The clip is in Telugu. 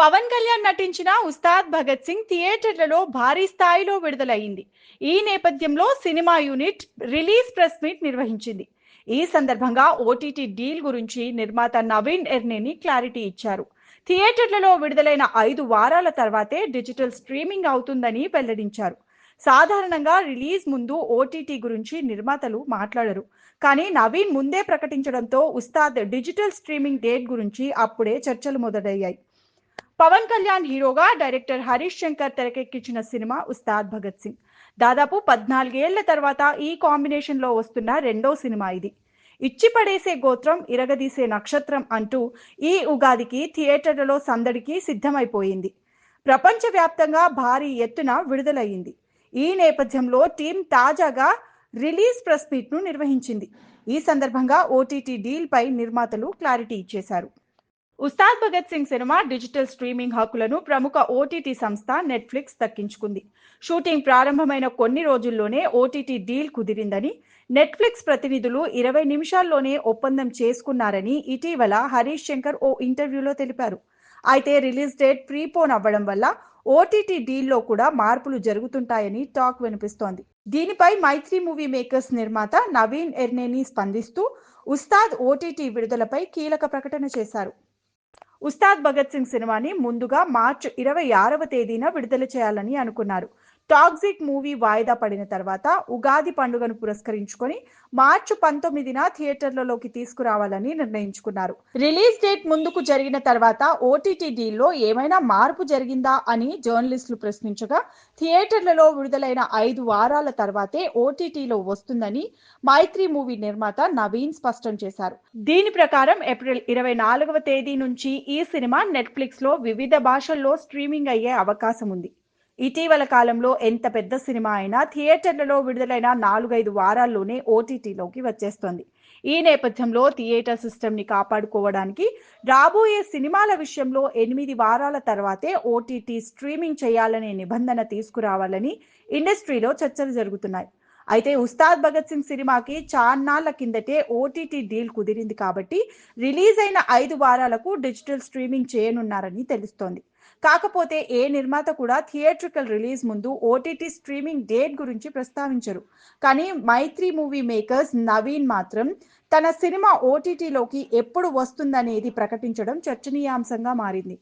పవన్ కళ్యాణ్ నటించిన ఉస్తాద్ భగత్ సింగ్ థియేటర్లలో భారీ స్థాయిలో విడుదలయ్యింది. ఈ నేపథ్యంలో cinema unit release press meet నిర్వహించింది. ఈ సందర్భంగా ఓటీటీ డీల్ గురించి నిర్మాత నవీన్ ఎర్నేని క్లారిటీ ఇచ్చారు. థియేటర్లలో విడుదలైన 5 వారాల తర్వాతే డిజిటల్ స్ట్రీమింగ్ అవుతుందని వెల్లడించారు. సాధారణంగా రిలీజ్ ముందు ఓటీటీ గురించి నిర్మాతలు మాట్లాడరు. కానీ నవీన్ ముందే ప్రకటించడంతో ఉస్తాద్ డిజిటల్ స్ట్రీమింగ్ డేట్ గురించి అప్పుడే చర్చలు మొదలయ్యాయి. పవన్ కళ్యాణ్ హీరోగా డైరెక్టర్ హరీష్ శంకర్ తెరకెక్కించిన సినిమా ఉస్తాద్ భగత్ సింగ్. దాదాపు 14 ఏళ్ల తర్వాత ఈ కాంబినేషన్ లో వస్తున్న రెండో సినిమా ఇది. ఇచ్చి పడేసే గోత్రం ఇరగదీసే నక్షత్రం అంటూ ఈ ఉగాదికి థియేటర్లలో సందడికి సిద్ధమైపోయింది. ప్రపంచవ్యాప్తంగా భారీ ఎత్తున విడుదలయ్యింది. ఈ నేపథ్యంలో టీం తాజాగా రిలీజ్ ప్రెస్ మీట్ ను నిర్వహించింది. ఈ సందర్భంగా ఓటీటీ డీల్ పై నిర్మాతలు క్లారిటీ ఇచ్చేశారు. Ustaad Bhagat Singh cinema digital streaming హక్కులను ప్రముఖ ఓటీటీ సంస్థ నెట్ఫ్లిక్స్ దక్కించుకుంది. షూటింగ్ ప్రారంభమైన కొన్ని రోజుల్లోనే ఓటీటీ డీల్ కుదిరిందని, నెట్ఫ్లిక్స్ ప్రతినిధులు 20 నిమిషాల్లోనే ఒప్పందం చేసుకున్నారని ఇటీవల హరీష్ శంకర్ ఓ ఇంటర్వ్యూలో తెలిపారు. అయితే రిలీజ్ డేట్ ప్రీపోన్ అవ్వడం వల్ల ఓటీటీ డీల్లో కూడా మార్పులు జరుగుతుంటాయని టాక్ వినిపిస్తోంది. దీనిపై మైత్రి మూవీ మేకర్స్ నిర్మాత నవీన్ ఎర్నేని స్పందిస్తూ ఉస్తాద్ ఓటీటీ విడుదలపై కీలక ప్రకటన చేశారు. ఉస్తాద్ భగత్ సింగ్ సినిమాని ముందుగా మార్చి 26వ తేదీన విడుదల చేయాలని అనుకున్నారు. టాక్సిక్ మూవీ వాయిదా పడిన తర్వాత ఉగాది పండుగను పురస్కరించుకొని మార్చి 19న థియేటర్లలోకి తీసుకురావాలని నిర్ణయించుకున్నారు. రిలీజ్ డేట్ ముందుకు జరిగిన తర్వాత ఓటీటీ డీల్లో ఏమైనా మార్పు జరిగిందా అని జర్నలిస్టులు ప్రశ్నించగా, థియేటర్లలో విడుదలైన 5 వారాల తర్వాతే ఓటీటీలో వస్తుందని మైత్రి మూవీ నిర్మాత నవీన్ స్పష్టం చేశారు. దీని ప్రకారం ఏప్రిల్ 24వ తేదీ నుంచి ఈ సినిమా నెట్ఫ్లిక్స్ లో వివిధ భాషల్లో స్ట్రీమింగ్ అయ్యే అవకాశం ఉంది. ఇటీవల కాలంలో ఎంత పెద్ద సినిమా అయినా థియేటర్లలో విడుదలైన 4-5 వారాల్లోనే ఓటీటీలోకి వచ్చేస్తోంది. ఈ నేపథ్యంలో థియేటర్ సిస్టమ్ ని కాపాడుకోవడానికి రాబోయే సినిమాల విషయంలో 8 వారాల తర్వాతే ఓటీటీ స్ట్రీమింగ్ చేయాలనే నిబంధన తీసుకురావాలని ఇండస్ట్రీలో చర్చలు జరుగుతున్నాయి. అయితే ఉస్తాద్ భగత్ సింగ్ సినిమాకి చాన్నాళ్ల కిందటే ఓటీటీ డీల్ కుదిరింది కాబట్టి రిలీజ్ అయిన 5 వారాలకు డిజిటల్ స్ట్రీమింగ్ చేయనున్నారని తెలుస్తోంది. కాకపోతే ఏ నిర్మాత కూడా థియేట్రికల్ రిలీజ్ ముందు ఓటీటీ స్ట్రీమింగ్ డేట్ గురించి ప్రస్తావించరు. కానీ మైత్రి మూవీ మేకర్స్ నవీన్ మాత్రం తన సినిమా ఓటీటీలోకి ఎప్పుడు వస్తుందనేది ప్రకటించడం చర్చనీయాంశంగా మారింది.